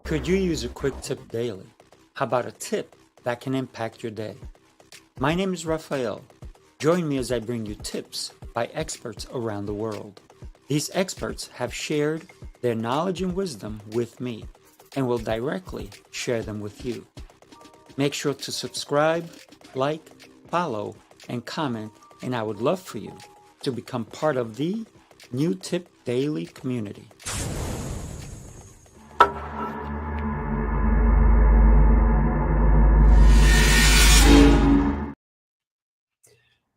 Could you use a quick tip daily? How about a tip that can impact your day? My name is Rafael. Join me as I bring you tips by experts around the world. These experts have shared their knowledge and wisdom with me and will directly share them with you. Make sure to subscribe, like, follow, and comment, and I would love for you to become part of the New Tip Daily community.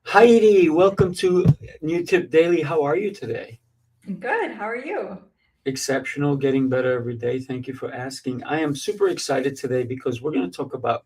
Heidi, welcome to New Tip Daily. How are you today? Good. How are you? Exceptional, getting better every day. Thank you for asking. I am super excited today because we're going to talk about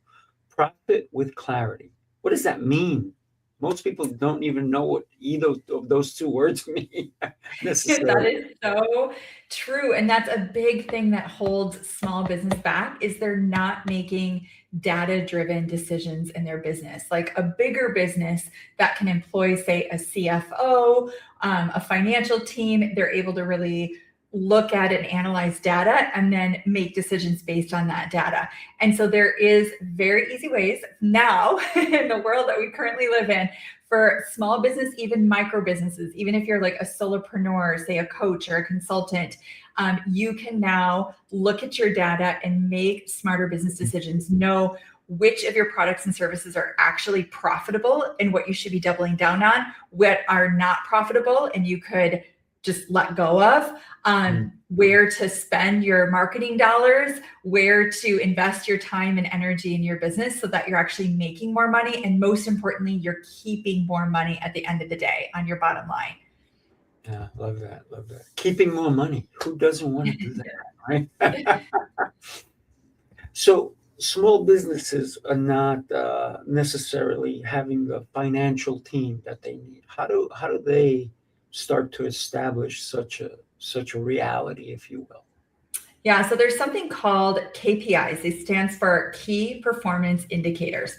profit with clarity. What does that mean? Most people don't even know what either of those two words mean That necessarily. is so true. And that's a big thing that holds small business back is they're not making data-driven decisions in their business. Like a bigger business that can employ, say, a CFO, a financial team, they're able to really look at and analyze data and then make decisions based on that data. And so there is very easy ways now in the world that we currently live in for small business, even micro businesses, even if you're like a solopreneur, say a coach or a consultant, you can now look at your data and make smarter business decisions, know which of your products and services are actually profitable and what you should be doubling down on, what are not profitable and you could just let go of, where to spend your marketing dollars, where to invest your time and energy in your business so that you're actually making more money. And most importantly, you're keeping more money at the end of the day on your bottom line. Yeah, love that. Love that. Keeping more money. Who doesn't want to do that, right? So small businesses are not necessarily having the financial team that they need. How do they start to establish such a reality, if you will? Yeah, so there's something called KPIs. It stands for Key Performance Indicators.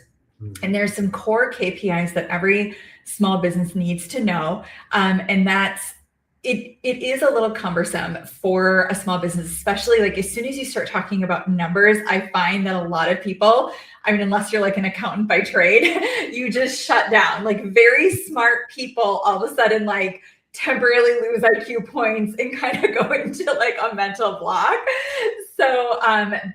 And there's some core KPIs that every small business needs to know. And that's it is a little cumbersome for a small business, especially like as soon as you start talking about numbers, I find that a lot of people, I mean, unless you're like an accountant by trade, you just shut down. Like very smart people all of a sudden like temporarily lose IQ points and kind of go into like a mental block. So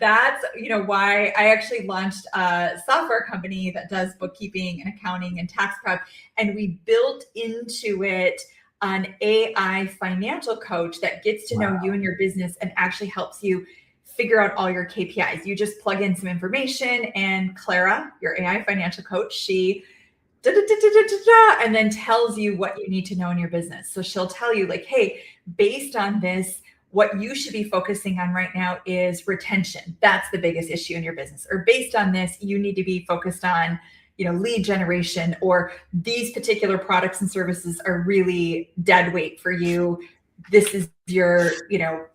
that's, why I actually launched a software company that does bookkeeping and accounting and tax prep. And we built into it an AI financial coach that gets to know you and your business and actually helps you figure out all your KPIs. You just plug in some information and Clara, your AI financial coach, she and then tells you what you need to know in your business. So she'll tell you like, hey, based on this, what you should be focusing on right now is retention. That's the biggest issue in your business. Or based on this, you need to be focused on, lead generation, or these particular products and services are really dead weight for you. This is your,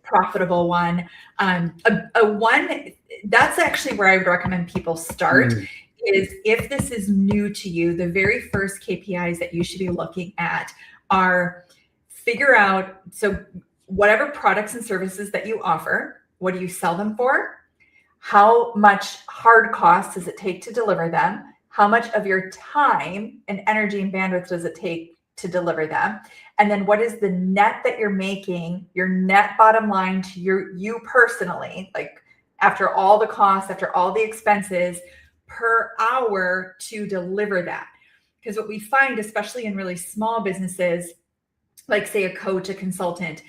profitable one. One that's actually where I would recommend people start. Is if this is new to you, the very first KPIs that you should be looking at are figure out, so whatever products and services that you offer, what do you sell them for? How much hard cost does it take to deliver them? How much of your time and energy and bandwidth does it take to deliver them? And then what is the net that you're making, your net bottom line to you personally, like after all the costs, after all the expenses, per hour to deliver that. Because what we find, especially in really small businesses, like say a coach, a consultant,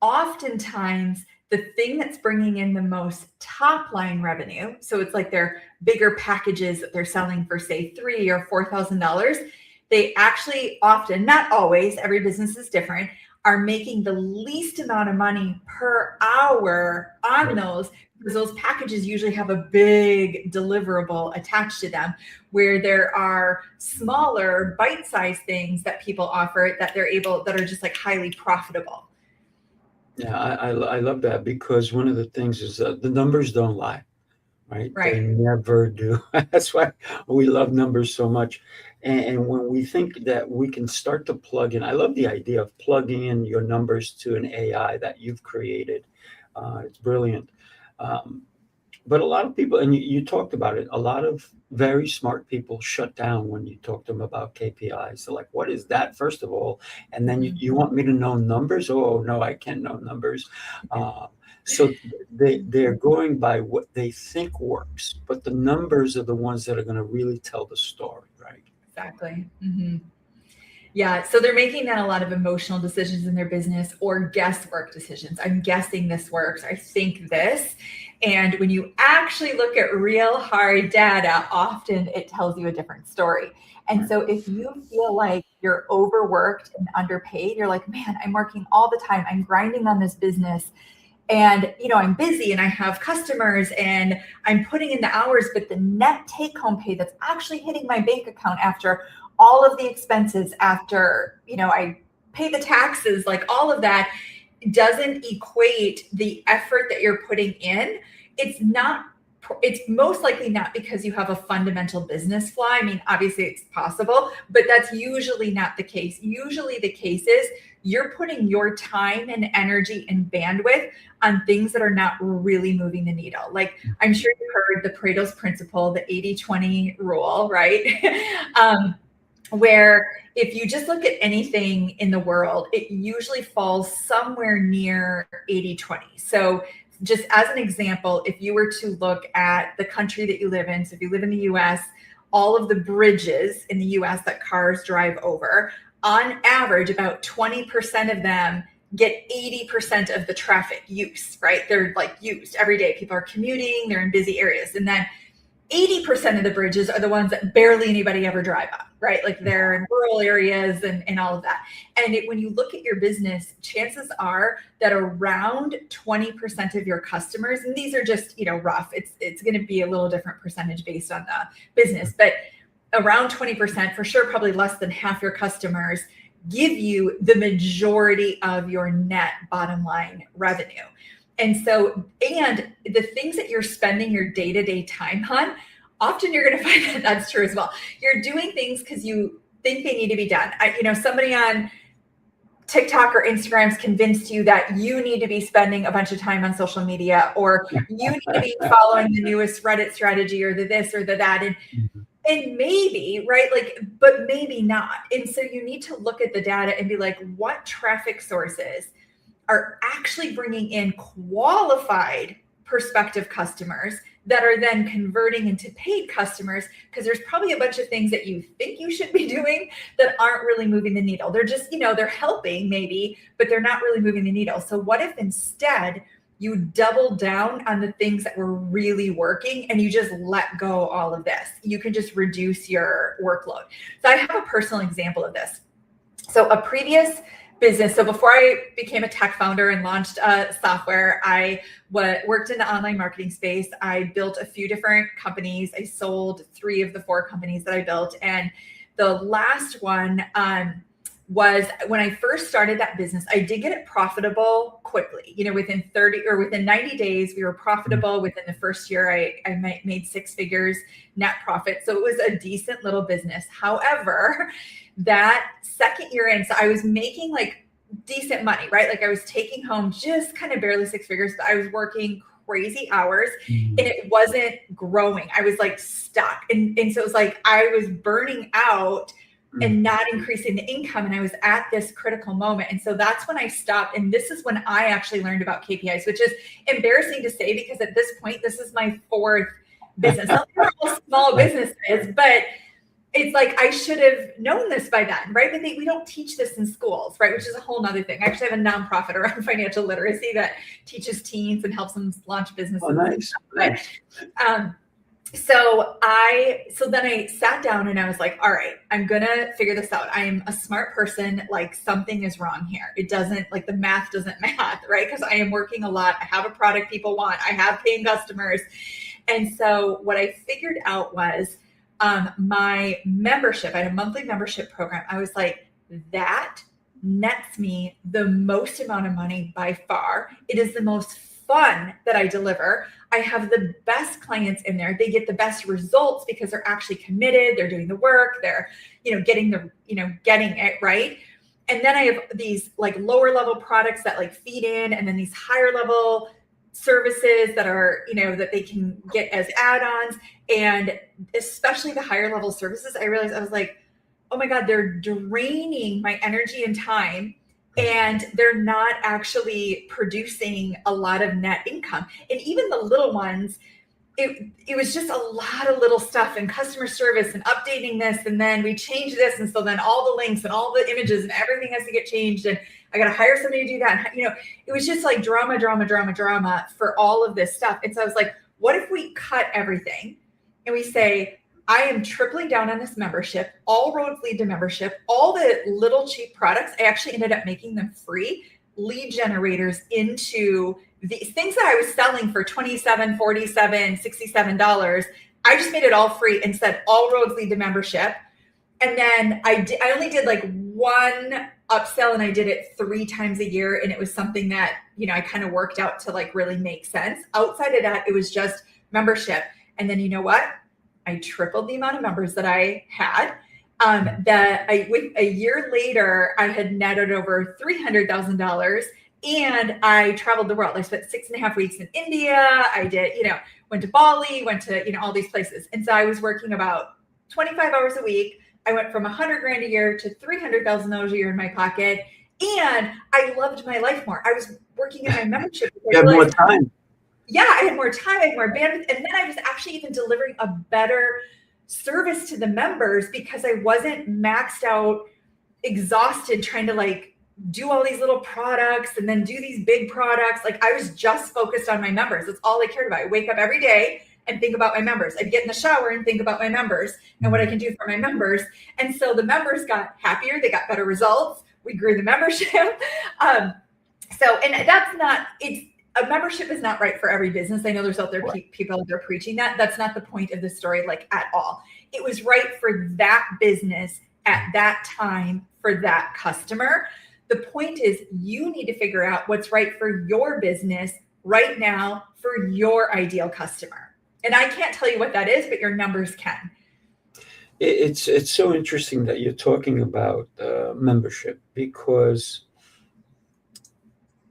oftentimes the thing that's bringing in the most top line revenue, so it's like their bigger packages that they're selling for say $3,000 or $4,000, they actually often, not always, every business is different, are making the least amount of money per hour on those, because those packages usually have a big deliverable attached to them, where there are smaller bite-sized things that people offer that are just like highly profitable. Yeah, I love that because one of the things is that the numbers don't lie, right? They never do. That's why we love numbers so much. And when we think that we can start to plug in, I love the idea of plugging in your numbers to an AI that you've created. It's brilliant. But a lot of people, and you talked about it, a lot of very smart people shut down when you talk to them about KPIs. They're like, what is that, first of all? And then you want me to know numbers? Oh, no, I can't know numbers. So they're going by what they think works, but the numbers are the ones that are going to really tell the story, right? Exactly. Mm-hmm. Yeah. So they're making now a lot of emotional decisions in their business or guesswork decisions. I'm guessing this works. I think this. And when you actually look at real hard data, often it tells you a different story. And so if you feel like you're overworked and underpaid, you're like, man, I'm working all the time. I'm grinding on this business. And, I'm busy and I have customers and I'm putting in the hours, but the net take home pay that's actually hitting my bank account after all of the expenses, after, I pay the taxes, like all of that doesn't equate the effort that you're putting in. It's most likely not because you have a fundamental business flaw. I mean, obviously it's possible, but that's usually not the case. Usually the case is you're putting your time and energy and bandwidth on things that are not really moving the needle. Like, I'm sure you heard the Pareto's principle, the 80-20 rule, right? Where if you just look at anything in the world, it usually falls somewhere near 80-20. So just as an example, if you were to look at the country that you live in, so if you live in the US, all of the bridges in the US that cars drive over, on average, about 20% of them get 80% of the traffic use, right? They're like used every day. People are commuting, they're in busy areas. And then 80% of the bridges are the ones that barely anybody ever drive on, right? Like they're in rural areas and all of that. And when you look at your business, chances are that around 20% of your customers, and these are just, rough, it's going to be a little different percentage based on the business, but around 20%, for sure, probably less than half your customers give you the majority of your net bottom line revenue. And so, and the things that you're spending your day-to-day time on, often you're going to find that that's true as well. You're doing things because you think they need to be done. Somebody on TikTok or Instagram's convinced you that you need to be spending a bunch of time on social media, or you need to be following the newest Reddit strategy, or the this or the that. And maybe, right? But maybe not. And so you need to look at the data and be like, what traffic sources are actually bringing in qualified prospective customers that are then converting into paid customers? Because there's probably a bunch of things that you think you should be doing that aren't really moving the needle. They're just, they're helping maybe, but they're not really moving the needle. So what if instead you double down on the things that were really working and you just let go all of this? You can just reduce your workload. So I have a personal example of this. So a previous business. So before I became a tech founder and launched software, I worked in the online marketing space. I built a few different companies. I sold 3 of the 4 companies that I built. And the last one was when I first started that business, I did get it profitable quickly. Within 90 days, we were profitable. Within the first year, I made 6 figures net profit. So it was a decent little business. However, that second year in, so I was making like decent money, right? Like I was taking home just kind of barely 6 figures, but I was working crazy hours and it wasn't growing. I was like stuck. And so it was like I was burning out and not increasing the income. And I was at this critical moment. And so that's when I stopped. And this is when I actually learned about KPIs, which is embarrassing to say, because at this point, this is my 4th business. Not all small businesses, but it's like I should have known this by then, right? But we don't teach this in schools, right? Which is a whole nother thing. I actually have a nonprofit around financial literacy that teaches teens and helps them launch businesses. Oh, nice. But, so then I sat down and I was like, all right, I'm going to figure this out. I am a smart person. Like something is wrong here. It doesn't, like the math doesn't math, right? Because I am working a lot. I have a product people want. I have paying customers. And so what I figured out was my membership. I had a monthly membership program. I was like, that nets me the most amount of money by far. It is the most fun that I deliver. I have the best clients in there. They get the best results because they're actually committed. They're doing the work. They're, getting it right. And then I have these like lower level products that like feed in, and then these higher level services that are, that they can get as add-ons, and especially the higher level services, I realized, I was like, oh my God, they're draining my energy and time, and they're not actually producing a lot of net income. And even the little ones, it was just a lot of little stuff, and customer service and updating this, and then we changed this, and so then all the links and all the images and everything has to get changed, and I got to hire somebody to do that. It was just like drama for all of this stuff. And so I was like, what if we cut everything and we say, I am tripling down on this membership, all roads lead to membership, all the little cheap products, I actually ended up making them free lead generators into these things that I was selling for $27, $47, $67. I just made it all free and said all roads lead to membership. And then I only did like one upsell, and I did it 3 times a year. And it was something that, I kind of worked out to like really make sense. Outside of that, it was just membership. And then you know what? I tripled the amount of members that I had. With a year later, I had netted over $300,000, and I traveled the world. I spent 6.5 weeks in India. I did, went to Bali, went to, all these places. And so I was working about 25 hours a week. I went from $100,000 a year to $300,000 a year in my pocket. And I loved my life more. I was working in my membership. You had more time. Yeah, I had more time, I had more bandwidth. And then I was actually even delivering a better service to the members because I wasn't maxed out, exhausted, trying to like do all these little products and then do these big products. Like I was just focused on my members. That's all I cared about. I wake up every day and think about my members. I'd get in the shower and think about my members and what I can do for my members. And so the members got happier. They got better results. We grew the membership. A membership is not right for every business. I know there's out there people out there preaching that. That's not the point of the story, like at all. It was right for that business at that time for that customer. The point is you need to figure out what's right for your business right now for your ideal customer. And I can't tell you what that is, but your numbers can. It's so interesting that you're talking about membership, because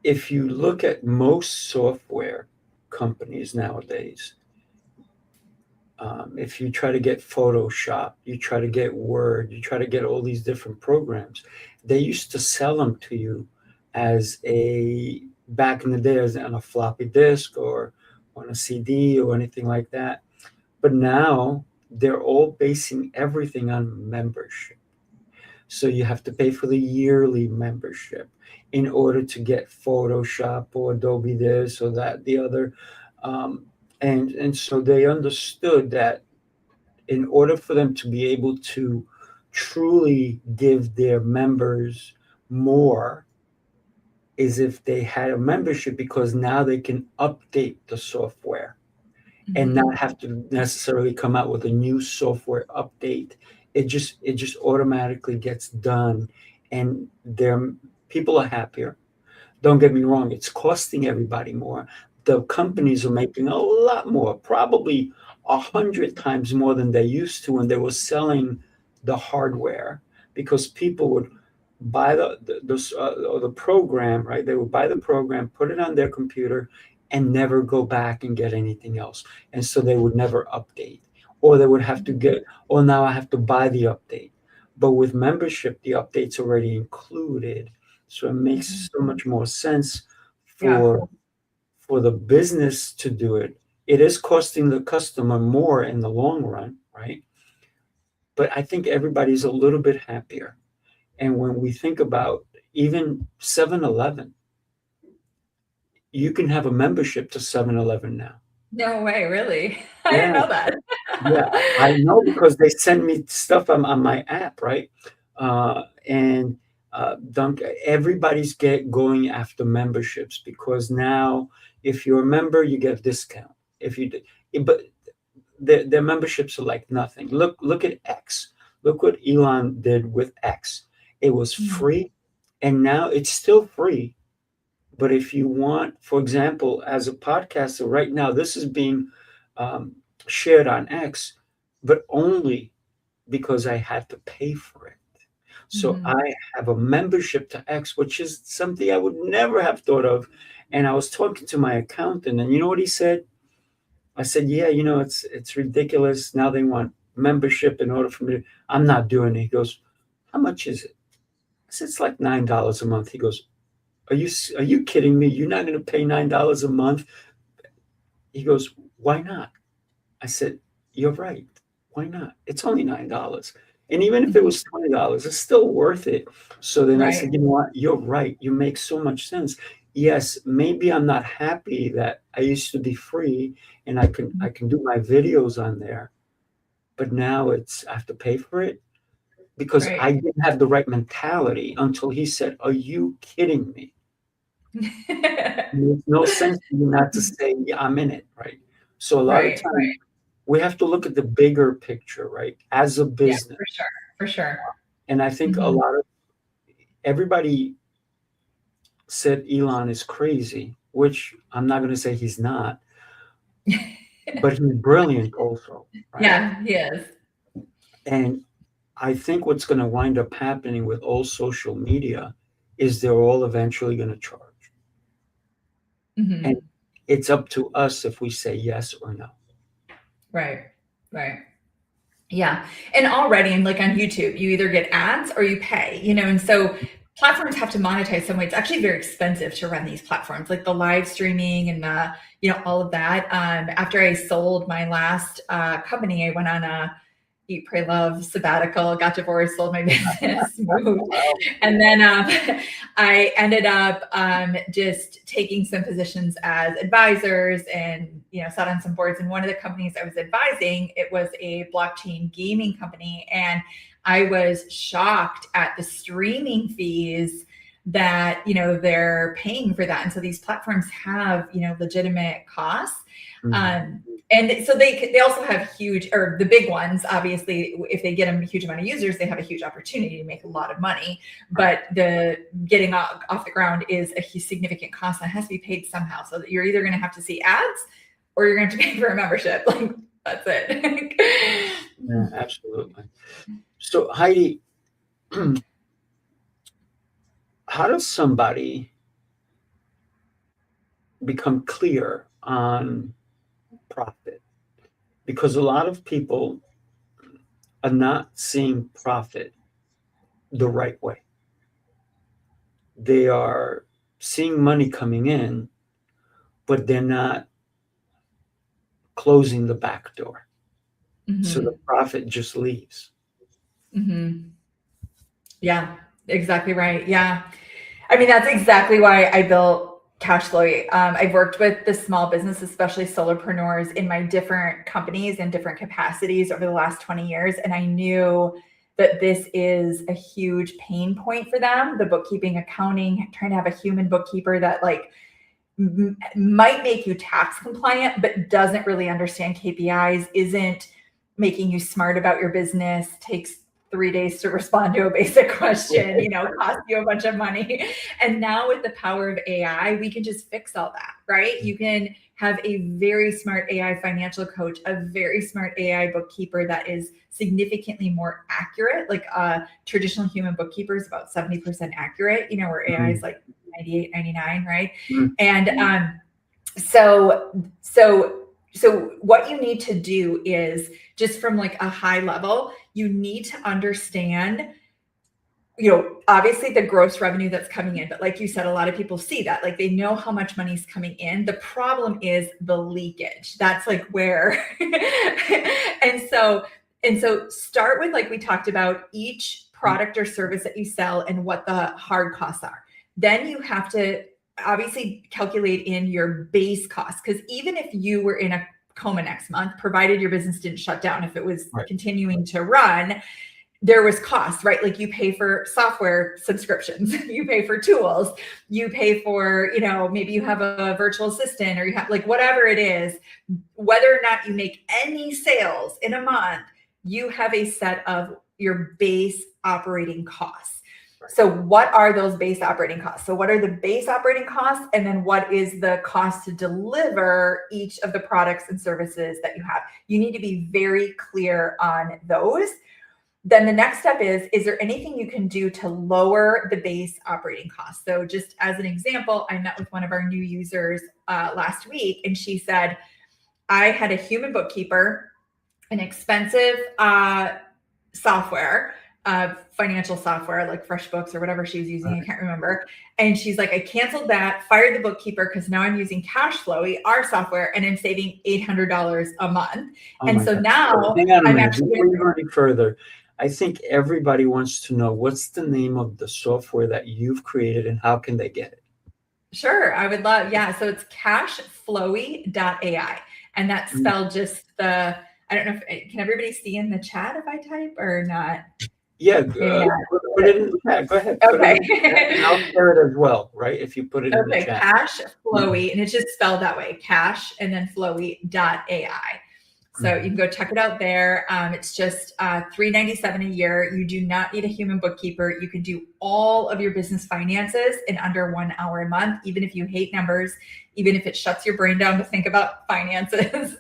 if you look at most software companies nowadays, if you try to get Photoshop, you try to get Word, you try to get all these different programs, they used to sell them to you as back in the day as on a floppy disk or on a CD or anything like that. But now they're all basing everything on membership. So you have to pay for the yearly membership in order to get Photoshop or Adobe this or that, the other. And so they understood that in order for them to be able to truly give their members more is if they had a membership, because now they can update the software and not have to necessarily come out with a new software update. It just automatically gets done, and people are happier. Don't get me wrong, it's costing everybody more. The companies are making a lot more, probably 100 times more than they used to when they were selling the hardware, because people would buy the program, right? They would buy the program, put it on their computer, and never go back and get anything else. And so they would never update, or they would have to now I have to buy the update. But with membership, the update's already included. So it makes so much more sense for the business to do it. It is costing the customer more in the long run, right? But I think everybody's a little bit happier. And when we think about even 7-Eleven, you can have a membership to 7-Eleven now. No way, really? I didn't know that. Yeah, I know, because they send me stuff on my app, right? Everybody's going after memberships, because now if you're a member, you get a discount. But their memberships are like nothing. Look at X. Look what Elon did with X. It was free, and now it's still free. But if you want, for example, as a podcaster right now, this is being shared on X, but only because I had to pay for it. So I have a membership to X, which is something I would never have thought of. And I was talking to my accountant, and you know what he said? I said, yeah, it's ridiculous. Now they want membership in order for me to, I'm not doing it. He goes, how much is it? I said, it's like $9 a month. He goes, are you kidding me? You're not going to pay $9 a month? He goes, why not? I said, you're right. Why not? It's only $9. And even if it was $20, it's still worth it. So then I Right. said, you know what? You're right. You make so much sense. Yes, maybe I'm not happy that I used to be free and I can do my videos on there, but now I have to pay for it because Right. I didn't have the right mentality until he said, are you kidding me? It makes no sense to you not to say, yeah, I'm in it, right? So a lot of Right. times we have to look at the bigger picture, right? As a Yeah, business. for sure. For sure. And I think everybody said Elon is crazy, which I'm not going to say he's not, but he's brilliant also, right? Yeah, he is. And I think what's going to wind up happening with all social media is they're all eventually going to charge. And it's up to us if we say yes or no. Right. Right. Yeah. And already, and like on YouTube, you either get ads or you pay, and so platforms have to monetize some way. It's actually very expensive to run these platforms, like the live streaming and all of that. After I sold my last company, I went on a eat, pray, love sabbatical, got divorced, sold my business, moved. And then I ended up just taking some positions as advisors and, sat on some boards. And one of the companies I was advising, it was a blockchain gaming company. And I was shocked at the streaming fees that, they're paying for that. And so these platforms have, legitimate costs. And so they also have huge, or the big ones, obviously, if they get a huge amount of users, they have a huge opportunity to make a lot of money. But the getting off the ground is a significant cost that has to be paid somehow. So that you're either going to have to see ads or you're going to have to pay for a membership. Like, that's it. Yeah, absolutely. So Heidi, how does somebody become clear on profit? Because a lot of people are not seeing profit the right way. They are seeing money coming in, but they're not closing the back door. So the profit just leaves. Yeah, exactly right. Yeah. I mean, that's exactly why I built Cashflowy. I've worked with the small business, especially solopreneurs, in my different companies in different capacities over the last 20 years. And I knew that this is a huge pain point for them, the bookkeeping, accounting, trying to have a human bookkeeper that might make you tax compliant, but doesn't really understand KPIs, isn't making you smart about your business, takes 3 days to respond to a basic question, cost you a bunch of money. And now with the power of AI, we can just fix all that, right? You can have a very smart AI financial coach, a very smart AI bookkeeper that is significantly more accurate. Like traditional human bookkeeper is about 70% accurate, where AI is like 98, 99, right? And so what you need to do is just from like a high level, you need to understand, obviously the gross revenue that's coming in. But like you said, a lot of people see that, like they know how much money's coming in. The problem is the leakage. That's like where, and so start with, like we talked about, each product or service that you sell and what the hard costs are. Then you have to obviously calculate in your base costs, because even if you were in a coma next month, provided your business didn't shut down, if it was continuing to run, there was cost, right? Like you pay for software subscriptions, you pay for tools, you pay for, maybe you have a virtual assistant, or you have like whatever it is, whether or not you make any sales in a month, you have a set of your base operating costs. So what are those base operating costs? So what are the base operating costs? And then what is the cost to deliver each of the products and services that you have? You need to be very clear on those. then the next step is there anything you can do to lower the base operating costs? So just as an example, I met with one of our new users last week, and she said, I had a human bookkeeper, an expensive software, financial software like FreshBooks or whatever she was using, I can't remember. And she's like, I canceled that, fired the bookkeeper because now I'm using Cashflowy, our software, and I'm saving $800 a month. And so now hang on a I'm minute. actually Before you go any further, I think everybody wants to know what's the name of the software that you've created and how can they get it? Sure, I would love, yeah. So it's Cashflowy.ai, and that's spelled just the, I don't know if, can everybody see in the chat if I type or not? Yeah, put it in the chat. Go ahead. Okay. And I'll share it as well, right? If you put it in the chat. Cashflowy, and it's just spelled that way, cash and then flowy.ai. So you can go check it out there. It's just $397 a year. You do not need a human bookkeeper. You can do all of your business finances in under 1 hour a month, even if you hate numbers, even if it shuts your brain down to think about finances.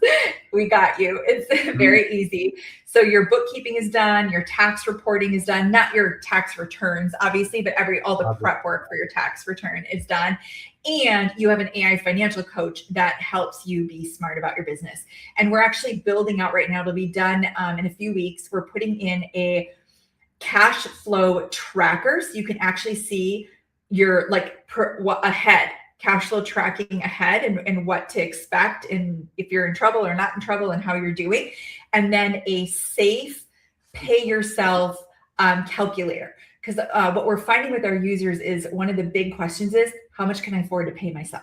We got you. It's very easy. So your bookkeeping is done, your tax reporting is done, not your tax returns, obviously, but all the prep work for your tax return is done. And you have an AI financial coach that helps you be smart about your business. And we're actually building out right now, it'll be done in a few weeks. We're putting in a cash flow tracker. So you can actually see your ahead, cash flow tracking ahead and what to expect and if you're in trouble or not in trouble and how you're doing. And then a safe pay yourself calculator. Because what we're finding with our users is one of the big questions is, how much can I afford to pay myself?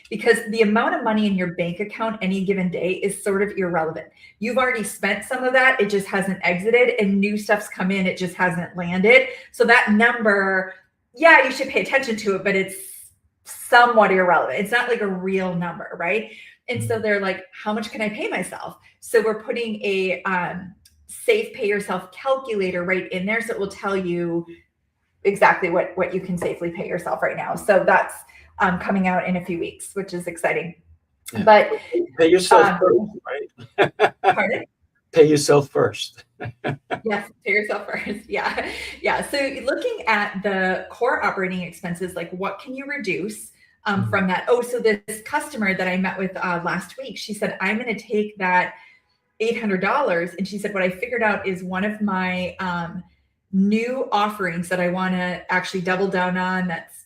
Because the amount of money in your bank account any given day is sort of irrelevant. You've already spent some of that, it just hasn't exited, and new stuff's come in, it just hasn't landed. So that number, yeah, you should pay attention to it, but it's somewhat irrelevant. It's not like a real number, right? And so they're like, how much can I pay myself? So we're putting a safe pay yourself calculator right in there. So it will tell you exactly what you can safely pay yourself right now. So that's coming out in a few weeks, which is exciting. Yeah. But pay yourself first, right? Pardon? Pay yourself first. Yes, pay yourself first. Yeah. Yeah. So looking at the core operating expenses, like what can you reduce from that? Oh, so this customer that I met with last week, she said, I'm going to take that $800. And she said, what I figured out is one of my new offerings that I want to actually double down on that's,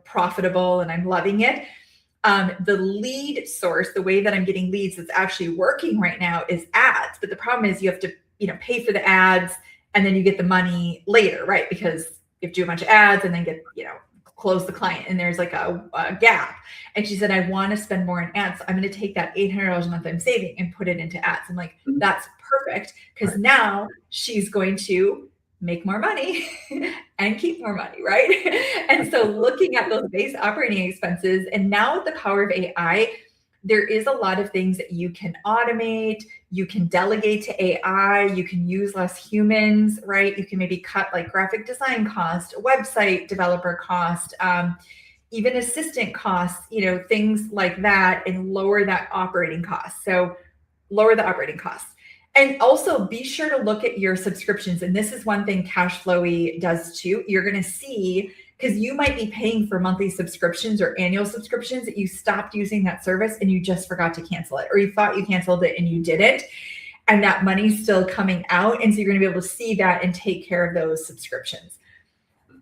profitable and I'm loving it. The lead source, the way that I'm getting leads that's actually working right now is ads. But the problem is you have to, pay for the ads and then you get the money later, right? Because you have to do a bunch of ads and then get, close the client and there's like a gap. And she said, I want to spend more on ads. So I'm going to take that $800 a month I'm saving and put it into ads. I'm like, that's perfect. Because now she's going to make more money and keep more money, right? And so looking at those base operating expenses, and now with the power of AI, there is a lot of things that you can automate, you can delegate to AI, you can use less humans, right? You can maybe cut like graphic design cost, website developer cost, even assistant costs, things like that, and lower that operating cost. So lower the operating costs. And also be sure to look at your subscriptions. And this is one thing Cashflowy does too. You're going to see, because you might be paying for monthly subscriptions or annual subscriptions that you stopped using that service and you just forgot to cancel it, or you thought you canceled it and you didn't, and that money's still coming out. And so you're going to be able to see that and take care of those subscriptions.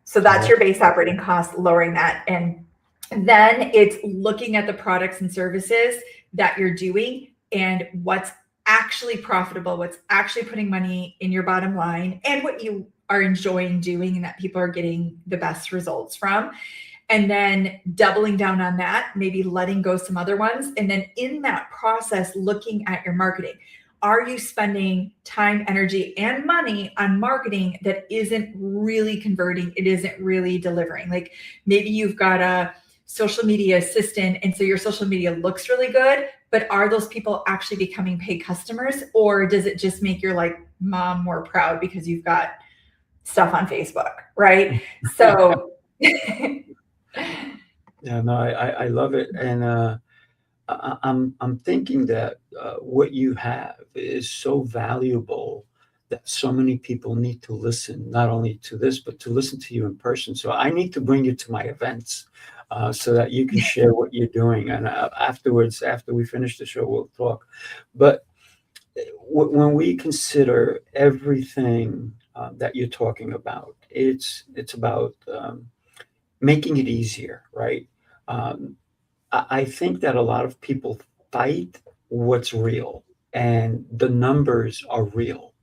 So that's your base operating cost, lowering that. And then it's looking at the products and services that you're doing and what's actually profitable, what's actually putting money in your bottom line, and what you are enjoying doing and that people are getting the best results from. And then doubling down on that, maybe letting go some other ones. And then in that process, looking at your marketing. Are you spending time, energy, and money on marketing that isn't really converting? It isn't really delivering. Like maybe you've got a social media assistant, and so your social media looks really good, but are those people actually becoming paid customers, or does it just make your mom more proud because you've got stuff on Facebook, right? So yeah, no, I love it. And I'm thinking that what you have is so valuable that so many people need to listen, not only to this, but to listen to you in person. So I need to bring you to my events so that you can share what you're doing. And afterwards, after we finish the show, we'll talk. But when we consider everything that you're talking about, it's about making it easier, right? I think that a lot of people fight what's real, and the numbers are real,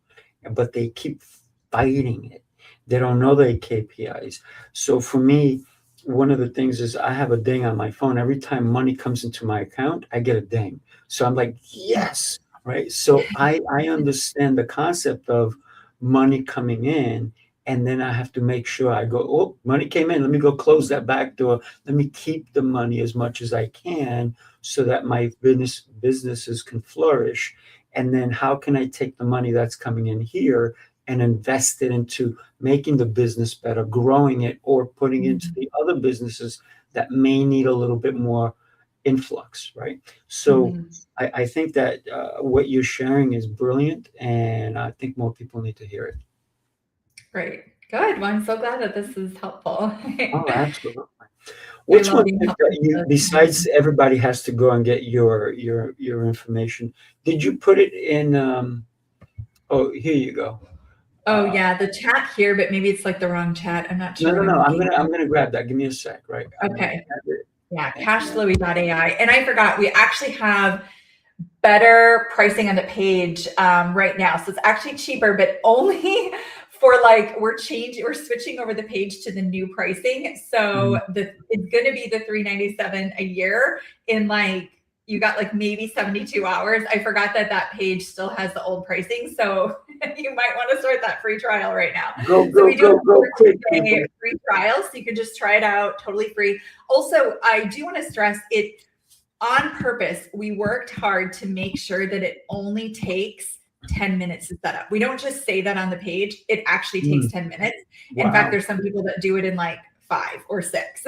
but they keep fighting it. They don't know their KPIs. So for me, one of the things is I have a ding on my phone. Every time money comes into my account, I get a ding. So I'm like, yes, right? So I understand the concept of money coming in, and then I have to make sure I go, oh, money came in. Let me go close that back door. Let me keep the money as much as I can so that my businesses can flourish. And then how can I take the money that's coming in here and invest it into making the business better, growing it, or putting into the other businesses that may need a little bit more influx, right? So I think that what you're sharing is brilliant, and I think more people need to hear it. Great. Good. Well, I'm so glad that this is helpful. Oh, absolutely. What's one thing that you, besides everybody has to go and get your information, did you put it in, oh, here you go. Oh yeah, the chat here, but maybe it's like the wrong chat. I'm not sure. No. I'm gonna grab that. Give me a sec, right? Okay. Yeah, Cashflowy.ai. And I forgot, we actually have better pricing on the page right now. So it's actually cheaper, but only for like, we're switching over the page to the new pricing. So it's going to be the $397 a year in like, you got like maybe 72 hours. I forgot that page still has the old pricing. So you might want to start that free trial right now. Go quick. Free trial. So you can just try it out totally free. Also, I do want to stress it on purpose. We worked hard to make sure that it only takes 10 minutes to set up. We don't just say that on the page. It actually takes 10 minutes. Wow. In fact, there's some people that do it in like 5 or 6.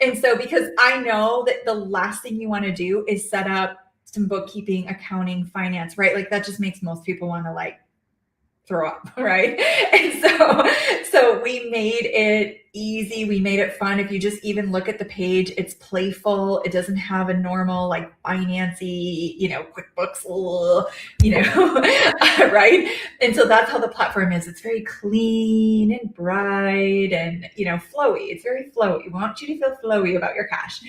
And so, because I know that the last thing you want to do is set up some bookkeeping, accounting, finance, right? Like that just makes most people want to like throw up, right? And so we made it easy. We made it fun. If you just even look at the page, it's playful. It doesn't have a normal like financy, QuickBooks, right? And so that's how the platform is. It's very clean and bright and, flowy. It's very flowy. We want you to feel flowy about your cash.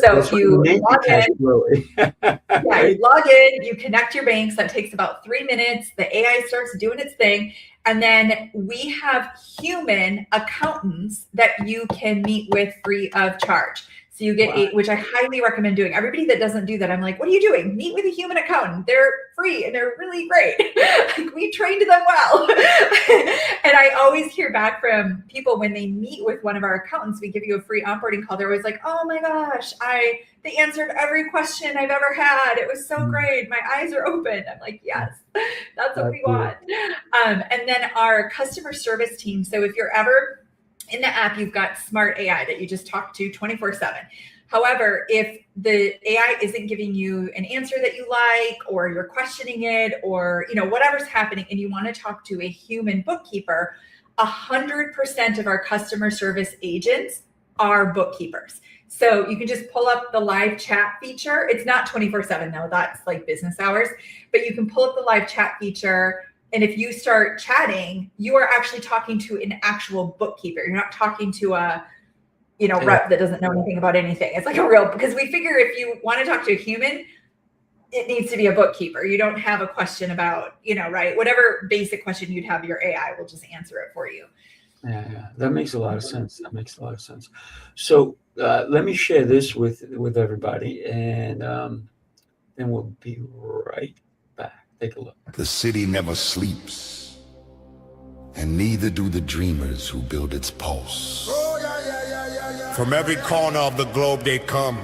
So you log in, you log in, you connect your banks. That takes about 3 minutes. The AI starts doing its thing. And then we have human accountants that you can meet with free of charge. So you get which I highly recommend doing. Everybody that doesn't do that, I'm like, what are you doing? Meet with a human accountant. They're free and they're really great. Like we trained them well. And I always hear back from people when they meet with one of our accountants, we give you a free onboarding call. They're always like, oh my gosh, they answered every question I've ever had. It was so great. My eyes are open. I'm like, yes, that's what we want. And then our customer service team. So if you're ever in the app, you've got smart AI that you just talk to 24/7. However, if the AI isn't giving you an answer that you like, or you're questioning it, or whatever's happening, and you want to talk to a human bookkeeper, 100% of our customer service agents are bookkeepers. So you can just pull up the live chat feature. It's not 24/7 though, that's like business hours, but you can pull up the live chat feature. And if you start chatting, you are actually talking to an actual bookkeeper. You're not talking to a, rep that doesn't know anything about anything. It's like a real, because we figure if you want to talk to a human, it needs to be a bookkeeper. You don't have a question about, right? Whatever basic question you'd have, your AI will just answer it for you. Yeah, that makes a lot of sense. So let me share this with everybody, and then we'll be right back. Take a look. The city never sleeps, and neither do the dreamers who build its pulse. From every corner of the globe they come.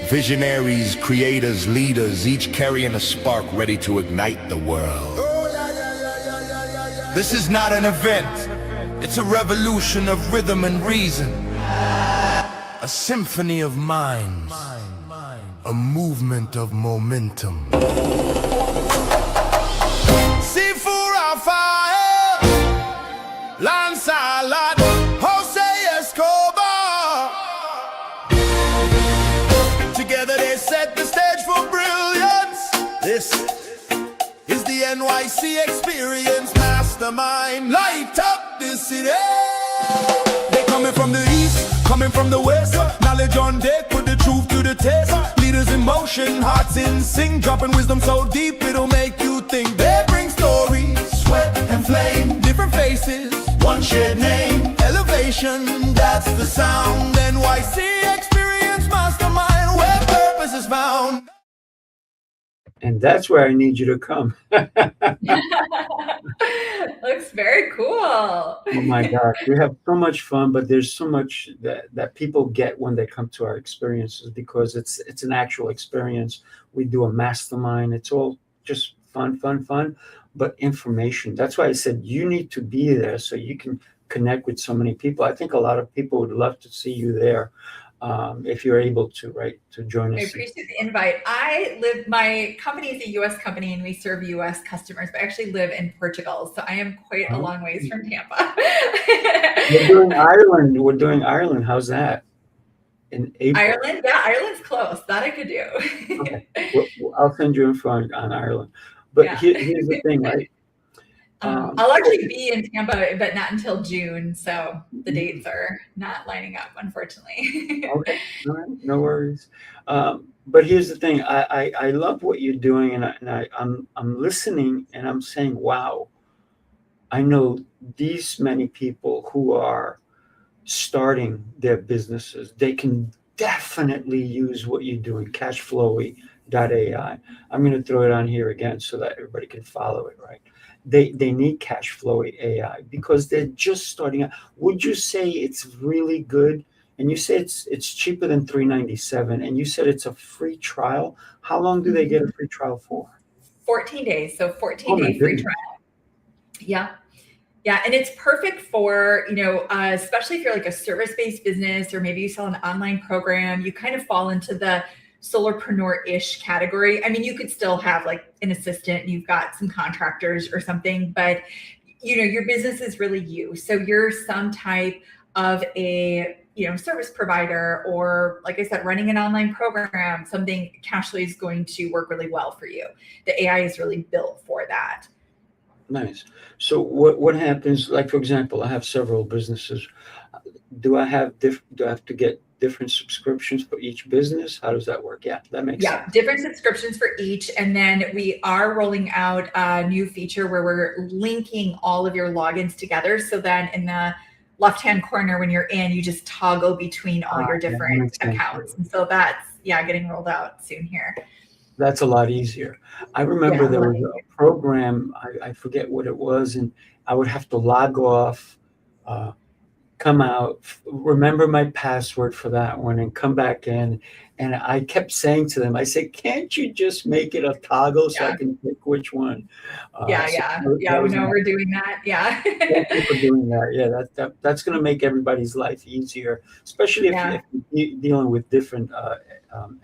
Visionaries, creators, leaders, each carrying a spark ready to ignite the world. This is not an event. It's a revolution of rhythm and reason. A symphony of minds. A movement of momentum. Sifu Rafael. set the stage for brilliance. This is the NYC Experience Mastermind. Light up the city. They coming from the east, coming from the west. Knowledge on deck, put the truth to the test. Leaders in motion, hearts in sync, dropping wisdom so deep it'll make you think. They bring stories, sweat and flame, different faces, one shared name. Elevation, that's the sound. NYC Experience Mastermind, where purpose is found. And that's where I need you to come. Looks very cool. Oh my God, we have so much fun, but there's so much that people get when they come to our experiences, because it's an actual experience. We do a mastermind. It's all just fun, but information. That's why I said you need to be there so you can connect with so many people. I think a lot of people would love to see you there. If you're able to, right, to join us. I appreciate the invite. My company is a U.S. company and we serve U.S. customers, but I actually live in Portugal. So I am quite a long ways from Tampa. We're doing Ireland. How's that? In April. Ireland? Yeah, Ireland's close. That I could do. Okay. Well, I'll send you info on Ireland. But Yeah. Here's the thing, right? I'll actually be in Tampa, but not until June. So the dates are not lining up, unfortunately. Okay, all right, no worries. But here's the thing: I love what you're doing, and I'm listening, and I'm saying, wow, I know these many people who are starting their businesses. They can definitely use what you're doing. Cashflowy.ai. I'm going to throw it on here again so that everybody can follow it, right? They need Cashflowy.ai because they're just starting out. Would you say it's really good? And you say it's cheaper than $397, and you said it's a free trial. How long do they get a free trial for? 14 days. So 14-day free trial. Yeah. Yeah. And it's perfect for, especially if you're like a service-based business, or maybe you sell an online program, you kind of fall into the solopreneur-ish category. I mean, you could still have like an assistant, you've got some contractors or something, but your business is really you. So you're some type of a, service provider, or like I said, running an online program, something Cashflowy is going to work really well for you. The AI is really built for that. Nice. So what happens, like, for example, I have several businesses. Do I have to get different subscriptions for each business? How does that work? Yeah, that makes sense. Yeah, different subscriptions for each. And then we are rolling out a new feature where we're linking all of your logins together. So then in the left-hand corner, when you're in, you just toggle between all your different accounts. And so that's, getting rolled out soon here. That's a lot easier. I remember there was a program, I forget what it was, and I would have to log off, come out, remember my password for that one, and come back in. And I kept saying to them, I said, can't you just make it a toggle so I can pick which one? We're doing that. Yeah. Thank you for doing that. Yeah, that's going to make everybody's life easier, especially if you're dealing with different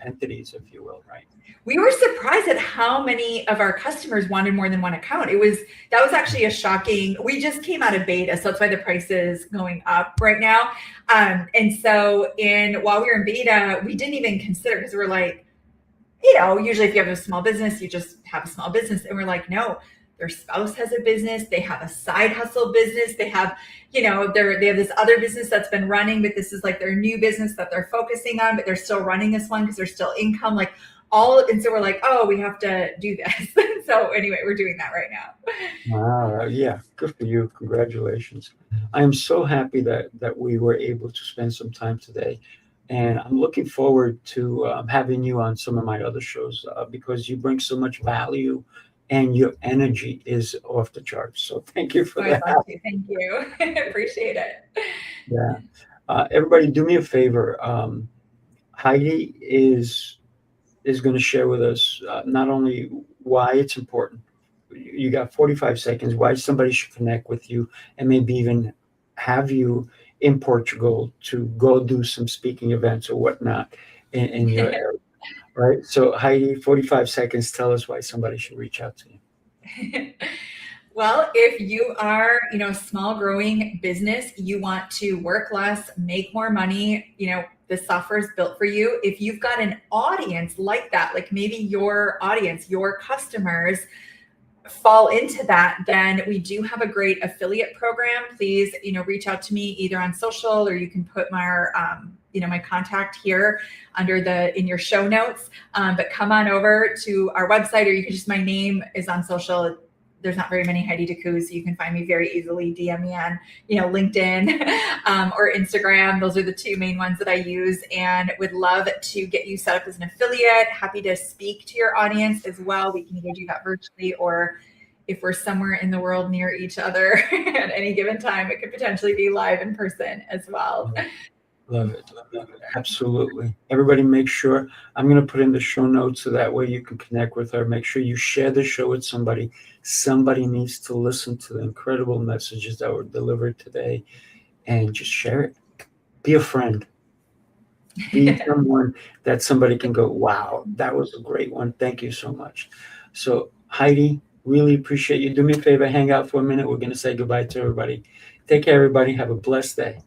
entities, if you will, right? We were surprised at how many of our customers wanted more than one account. That was actually a shocking. We just came out of beta, so that's why the price is going up right now. And so while we were in beta, we didn't even consider, because we're like, usually if you have a small business, you just have a small business. And we're like, no, their spouse has a business, they have a side hustle business, they have, they have this other business that's been running, but this is like their new business that they're focusing on, but they're still running this one because there's still income, and so we're like, oh, we have to do this. So anyway, we're doing that right now. Wow, yeah, good for you. Congratulations. I am so happy that we were able to spend some time today. And I'm looking forward to having you on some of my other shows because you bring so much value and your energy is off the charts. So thank you for that. Thank you. Appreciate it. Yeah. Everybody do me a favor. Heidi is going to share with us not only why it's important. You got 45 seconds, why somebody should connect with you, and maybe even have you in Portugal to go do some speaking events or whatnot in your area. Right? So Heidi, 45 seconds, tell us why somebody should reach out to you. Well, if you are, a small growing business, you want to work less, make more money, this software is built for you. If you've got an audience like that, like maybe your audience, your customers fall into that, then we do have a great affiliate program. Please, reach out to me either on social, or you can put my my contact here in your show notes. But come on over to our website, or you can just, my name is on social. There's not very many Heidi DeCoux, so you can find me very easily. DM me on, LinkedIn or Instagram. Those are the two main ones that I use, and would love to get you set up as an affiliate. Happy to speak to your audience as well. We can either do that virtually, or if we're somewhere in the world near each other at any given time, it could potentially be live in person as well. Love it. Absolutely. Everybody make sure, I'm going to put in the show notes so that way you can connect with her. Make sure you share the show with somebody. Somebody needs to listen to the incredible messages that were delivered today, and just share it. Be a friend. Be someone that somebody can go, wow, that was a great one. Thank you so much. So Heidi, really appreciate you. Do me a favor, hang out for a minute. We're going to say goodbye to everybody. Take care, everybody. Have a blessed day.